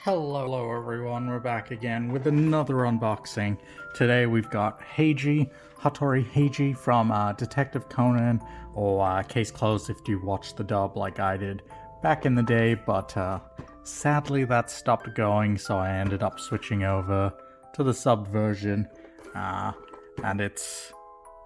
Hello everyone, we're back again with another unboxing. Today we've got Heiji, Hattori Heiji from Detective Conan, or Case Closed if you watched the dub like I did back in the day, but sadly that stopped going, so I ended up switching over to the sub version, and it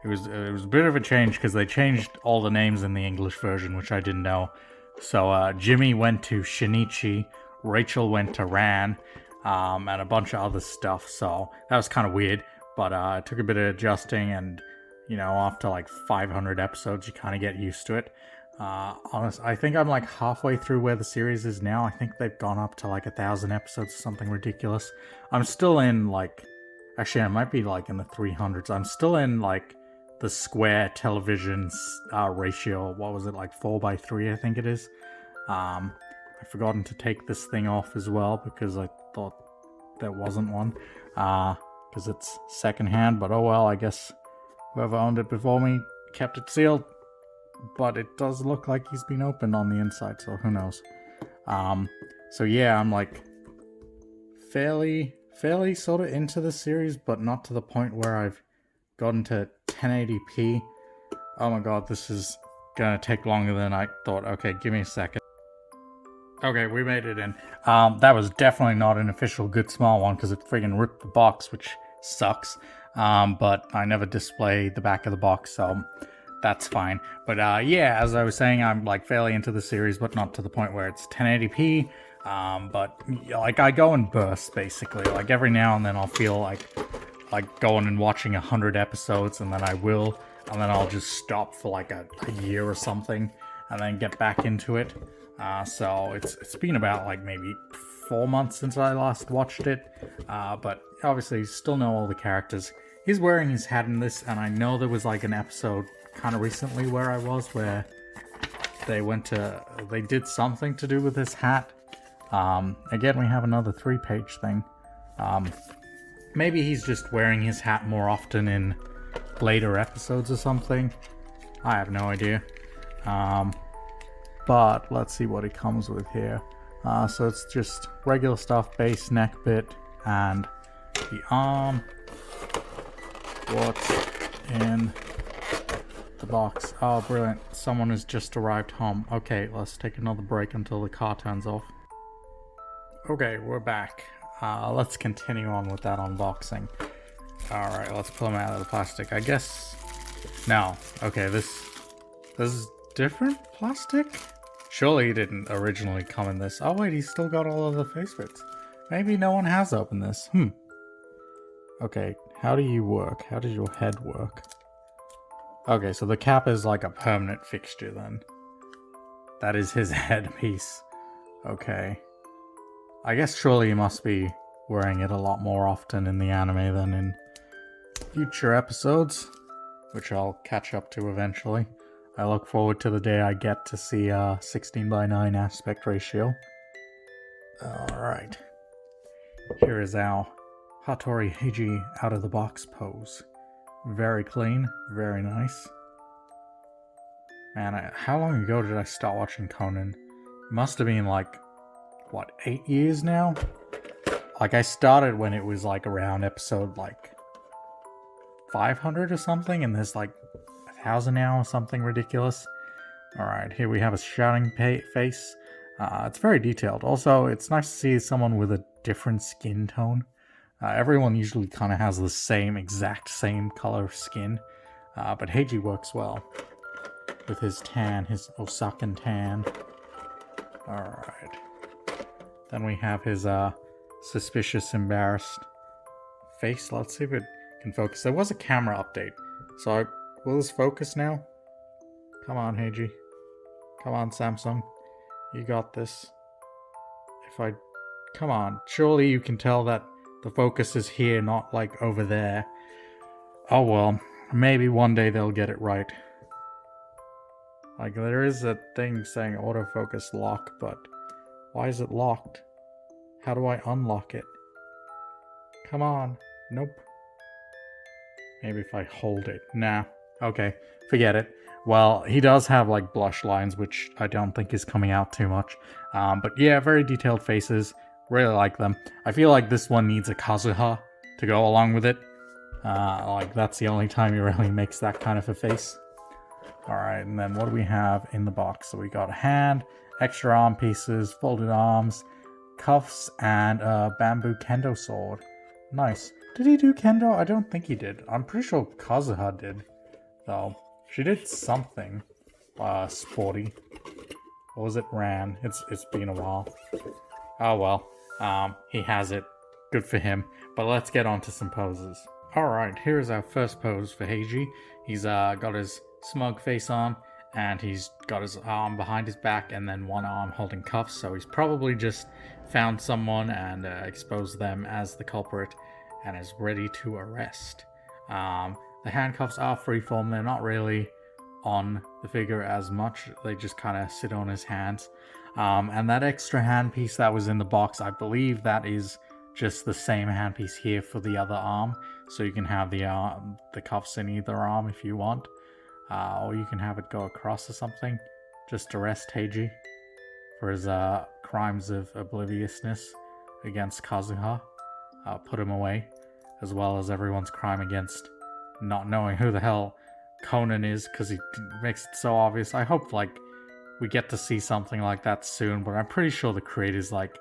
was a bit of a change because they changed all the names in the English version, which I didn't know. So Jimmy went to Shinichi, Rachel went to Ran, and a bunch of other stuff. So that was kind of weird, but it took a bit of adjusting, and after like 500 episodes, you kind of get used to it. I think I'm like halfway through where the series is now. I think they've gone up to like 1,000 episodes or something ridiculous. I'm still in actually, I might be like in the 300s. I'm still in like the square television ratio. What was it, like 4:3? I think it is. I've forgotten to take this thing off as well because I thought there wasn't one. Because it's secondhand, but oh well, I guess whoever owned it before me kept it sealed. But it does look like he's been opened on the inside, so who knows. So yeah, I'm like fairly sort of into the series, but not to the point where I've gotten to 1080p. Oh my god, this is gonna take longer than I thought. Okay, give me a second. Okay, we made it in. That was definitely not an official Good Smile one because it friggin' ripped the box, which sucks. But I never display the back of the box, so that's fine. But yeah, as I was saying, I'm like fairly into the series, but not to the point where it's 1080p. But like I go in bursts basically. Like every now and then I'll feel like going and watching 100 episodes, and then I will, and then I'll just stop for like a year or something, and then get back into it. So it's been about like maybe 4 months since I last watched it, but obviously still know all the characters. He's wearing his hat in this, and I know there was like an episode kind of recently where they did something to do with his hat. Again, we have another 3-page thing. Maybe he's just wearing his hat more often in later episodes or something. I have no idea. But let's see what it comes with here. So it's just regular stuff, base neck bit, and the arm. What's in the box? Oh, brilliant. Someone has just arrived home. Okay, let's take another break until the car turns off. Okay, we're back. Let's continue on with that unboxing. Alright, let's pull them out of the plastic. I guess... No. Okay, this is different plastic? Surely he didn't originally come in this. Oh wait, he's still got all of the face bits. Maybe no one has opened this. Okay, how do you work? How does your head work? Okay, so the cap is like a permanent fixture then. That is his headpiece. Okay. I guess surely he must be wearing it a lot more often in the anime than in future episodes, which I'll catch up to eventually. I look forward to the day I get to see 16:9 aspect ratio. Alright. Here is our Hattori Heiji out of the box pose. Very clean, very nice. Man, how long ago did I start watching Conan? It must have been like, what, 8 years now? Like I started when it was like around episode like 500 or something, and there's like 1,000 now or something ridiculous. Alright, here we have a shouting face. It's very detailed. Also, it's nice to see someone with a different skin tone. Everyone usually kind of has the exact same color skin. But Heiji works well with his tan, his Osakan tan. Alright. Then we have his suspicious, embarrassed face. Let's see if it can focus. There was a camera update. So will this focus now? Come on, Heiji. Come on, Samsung. You got this. Come on. Surely you can tell that the focus is here, not like over there. Oh well. Maybe one day they'll get it right. Like, there is a thing saying autofocus lock, but why is it locked? How do I unlock it? Come on. Nope. Maybe if I hold it. Nah. Okay, forget it. Well, he does have like blush lines, which I don't think is coming out too much. But yeah, very detailed faces. Really like them. I feel like this one needs a Kazuha to go along with it. Like, that's the only time he really makes that kind of a face. Alright, and then what do we have in the box? So we got a hand, extra arm pieces, folded arms, cuffs, and a bamboo kendo sword. Nice. Did he do kendo? I don't think he did. I'm pretty sure Kazuha did, though. She did something sporty. Or was it Ran? It's been a while. Oh well. He has it. Good for him. But let's get on to some poses. Alright, here's our first pose for Heiji. He's got his smug face on, and he's got his arm behind his back and then one arm holding cuffs, so he's probably just found someone and exposed them as the culprit and is ready to arrest. The handcuffs are freeform, they're not really on the figure as much, they just kind of sit on his hands. And that extra handpiece that was in the box, I believe that is just the same handpiece here for the other arm, so you can have the cuffs in either arm if you want. Or you can have it go across or something. Just arrest Heiji for his crimes of obliviousness against Kazuha. Put him away, as well as everyone's crime against not knowing who the hell Conan is, because he makes it so obvious. I hope like we get to see something like that soon, but I'm pretty sure the creator's like,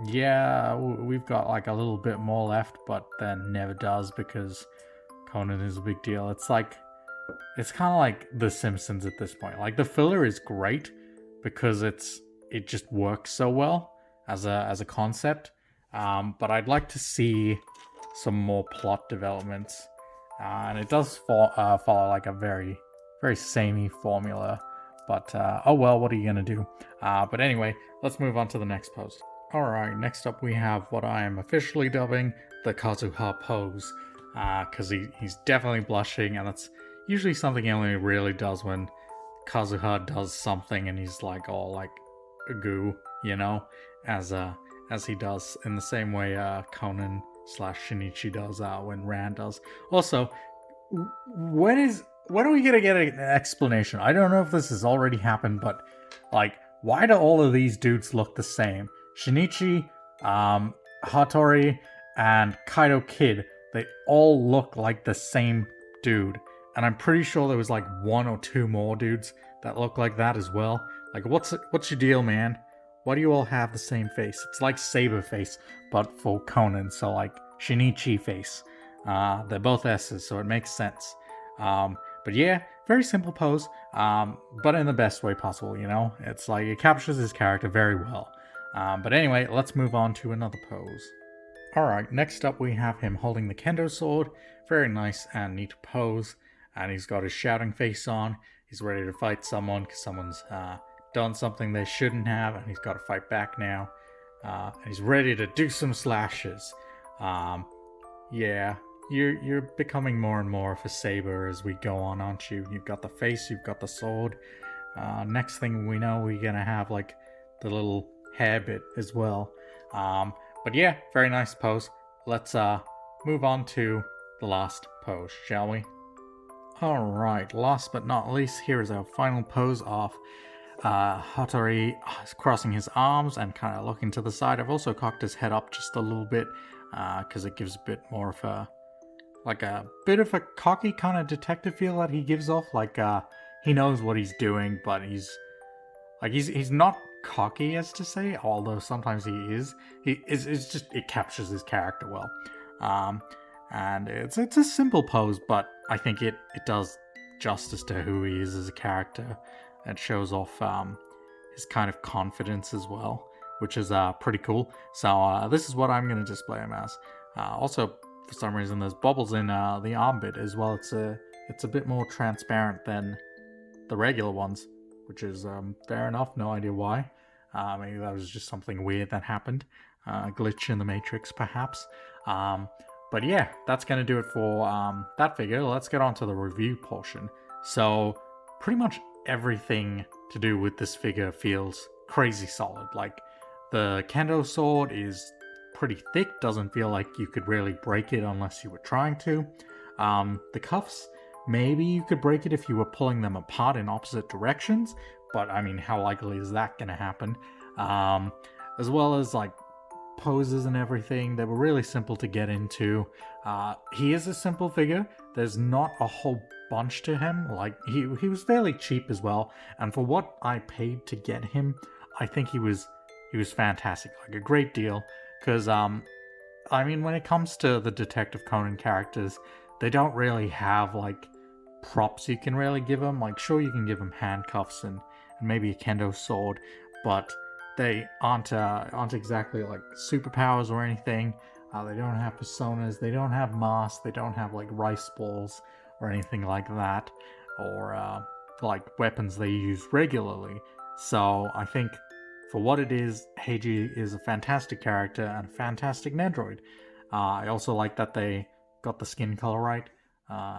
yeah, we've got like a little bit more left, but then never does because Conan is a big deal. It's like, it's kind of like The Simpsons at this point. Like, the filler is great because it just works so well as a concept. But I'd like to see some more plot developments, and it does follow like a very, very samey formula. But oh well, what are you gonna do? But anyway, let's move on to the next pose. Alright, next up we have what I am officially dubbing the Kazuha pose, because he's definitely blushing, and that's usually something he only really does when Kazuha does something and he's like all like a goo, you know, as he does in the same way Conan / Shinichi does when Ran does. Also, when are we gonna get an explanation? I don't know if this has already happened, but like, why do all of these dudes look the same? Shinichi, Hattori, and Kaido Kid, they all look like the same dude. And I'm pretty sure there was like one or two more dudes that look like that as well. Like, what's your deal, man? Why do you all have the same face? It's like Saber face, but for Conan, so like Shinichi face. They're both S's, so it makes sense. But yeah, very simple pose, but in the best way possible, you know? It's like, it captures his character very well. But anyway, let's move on to another pose. Alright, next up we have him holding the kendo sword. Very nice and neat pose. And he's got his shouting face on. He's ready to fight someone because someone's done something they shouldn't have, and he's got to fight back now. And he's ready to do some slashes. Yeah, you're becoming more and more of a Saber as we go on, aren't you? You've got the face, you've got the sword. Next thing we know, we're gonna have like the little hair bit as well. But yeah, very nice pose. Let's move on to the last pose, shall we? Alright, last but not least, here is our final pose of Hattori crossing his arms and kind of looking to the side. I've also cocked his head up just a little bit because it gives a bit more of a bit of a cocky kind of detective feel that he gives off. Like he knows what he's doing, but he's not cocky as to say, although sometimes he is. It's just, it captures his character well. And it's a simple pose, but I think it does justice to who he is as a character. It shows off his kind of confidence as well, which is pretty cool. So this is what I'm going to display him as. Also, for some reason, there's bubbles in the arm bit as well. It's a bit more transparent than the regular ones, which is fair enough. No idea why. Maybe that was just something weird that happened. A glitch in the Matrix, perhaps. But yeah, that's going to do it for that figure. Let's get on to the review portion. So, pretty much everything to do with this figure feels crazy solid. Like, the kendo sword is pretty thick, doesn't feel like you could really break it unless you were trying to. The cuffs, maybe you could break it if you were pulling them apart in opposite directions, but I mean, how likely is that going to happen? As well as like poses and everything. They were really simple to get into. He is a simple figure. There's not a whole bunch to him. Like, he was fairly cheap as well. And for what I paid to get him, I think he was fantastic. Like, a great deal. Because, I mean, when it comes to the Detective Conan characters, they don't really have, like, props you can really give them. Like, sure, you can give them handcuffs and maybe a kendo sword, but they aren't exactly like superpowers or anything. They don't have personas, they don't have masks, they don't have like rice balls or anything like that, or like weapons they use regularly. So I think for what it is, Heiji is a fantastic character and a fantastic Nendroid. I also like that they got the skin color right.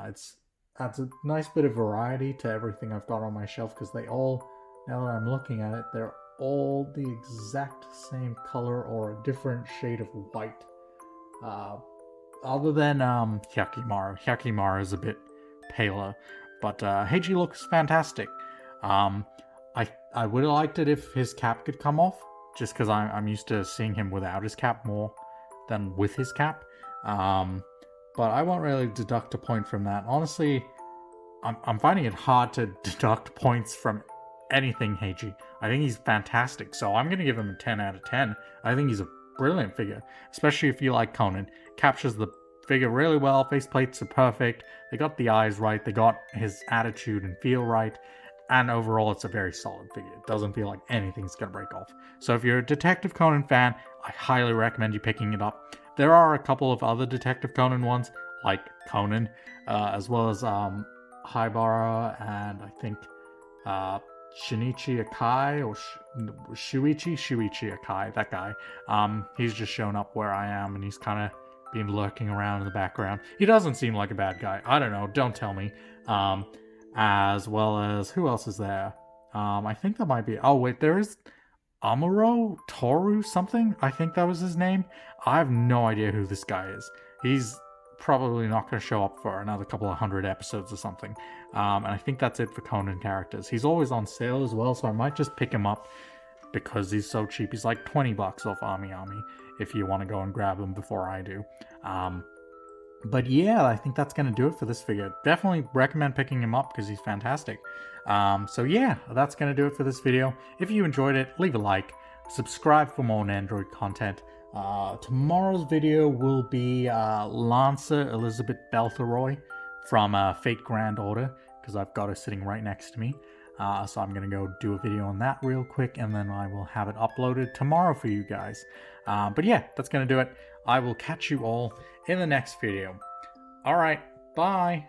It's adds a nice bit of variety to everything I've got on my shelf, because they all, now that I'm looking at it, they're all the exact same color or a different shade of white. Other than Hyakimaru. Hyakimaru is a bit paler, but Heiji looks fantastic. I would have liked it if his cap could come off, just because I'm used to seeing him without his cap more than with his cap. But I won't really deduct a point from that. Honestly, I'm finding it hard to deduct points from anything Heiji. I think he's fantastic, so I'm going to give him a 10 out of 10. I think he's a brilliant figure, especially if you like Conan. Captures the figure really well, faceplates are perfect, they got the eyes right, they got his attitude and feel right, and overall it's a very solid figure. It doesn't feel like anything's going to break off. So if you're a Detective Conan fan, I highly recommend you picking it up. There are a couple of other Detective Conan ones, like Conan, as well as Haibara, and I think Shinichi Akai, or Shuichi Akai, that guy. He's just shown up where I am, and he's kind of been lurking around in the background. He doesn't seem like a bad guy. I don't know, don't tell me. As well as, who else is there? I think that might be, oh wait, there is Amuro Toru something? I think that was his name. I have no idea who this guy is. He's probably not going to show up for another couple of 100 episodes or something. And I think that's it for Conan characters. He's always on sale as well, so I might just pick him up because he's so cheap. He's like 20 bucks off AmiAmi if you want to go and grab him before I do. But yeah, I think that's going to do it for this figure. Definitely recommend picking him up because he's fantastic. So yeah, that's going to do it for this video. If you enjoyed it, leave a like, subscribe for more Nendroid content. Tomorrow's video will be Lancer Elizabeth Beltheroy from Fate Grand Order, because I've got her sitting right next to me. So I'm going to go do a video on that real quick, and then I will have it uploaded tomorrow for you guys. But yeah, that's going to do it. I will catch you all in the next video. Alright, bye!